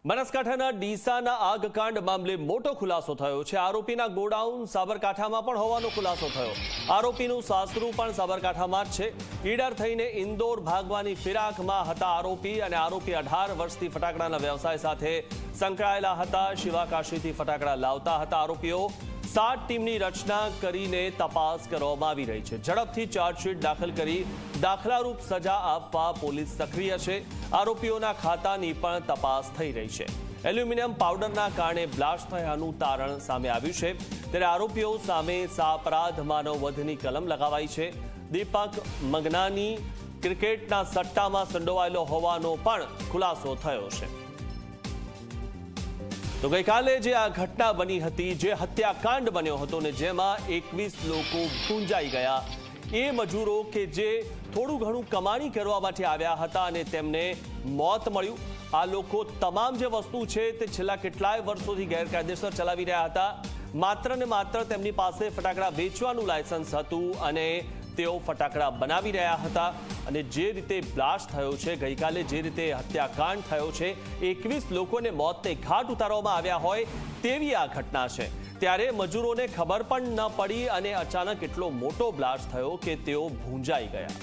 બનાસકાંઠાના ડીસાના આગકાંડ મામલે મોટો ખુલાસો થયો છે। આરોપીના ગોડાઉન સાબરકાંઠામાં પણ હોવાનો ખુલાસો થયો। આરોપીનું સાસરું પણ સાબરકાંઠામાં જ છે। ઈડર થઈને ઇન્દોર ભાગવાની ફિરાકમાં હતા આરોપી અને આરોપી 18 વર્ષથી ફટાકડાના વ્યવસાય સાથે સંકળાયેલા હતા। શિવાકાશીથી ફટાકડા લાવતા હતા આરોપીઓ। 7 ટીમની રચના કરીને તપાસ કરવામાં આવી રહી છે। ઝડપથી ચાર્જશીટ દાખલ કરી દાખલારૂપ સજા આપવા પોલીસ સક્રિય છે। આરોપીઓના ખાતાની પણ તપાસ થઈ રહી છે। એલ્યુમિનિયમ પાવડરના કારણે બ્લાસ્ટ થયાનું તારણ સામે આવ્યું છે, ત્યારે આરોપીઓ સામે સાપરાધ માનવ વધની કલમ લગાવાઈ છે। દીપક મગનાની ક્રિકેટના સટ્ટામાં સંડોવાયેલો હોવાનો પણ ખુલાસો થયો છે। તો ગઈકાલે જે આ ઘટના બની હતી, જે હત્યાકાંડ બન્યો હતો ને જેમાં 21 લોકો ભૂંજાઈ ગયા, એ મજૂરો કે જે થોડું ઘણું કમાણી કરવા માટે આવ્યા હતા અને તેમને મોત મળ્યું। આ લોકો તમામ જે વસ્તુ છે તે છેલ્લા કેટલાય વર્ષોથી ગેરકાયદેસર ચલાવી રહ્યા હતા। માત્ર ને માત્ર તેમની પાસે ફટાકડા વેચવાનું લાયસન્સ હતું અને તેઓ ફટાકડા બનાવી રહ્યા હતા। અને જે રીતે બ્લાસ્ટ થયો છે, ગઈકાલે જે રીતે હત્યાકાંડ થયો છે, 21 લોકોને મોતને ઘાટ ઉતારવામાં આવ્યા હોય તેવી આ ઘટના છે। ત્યારે મજૂરોને ખબર પણ ન પડી અને અચાનક એટલો મોટો બ્લાસ્ટ થયો કે તેઓ ભૂંજાઈ ગયા।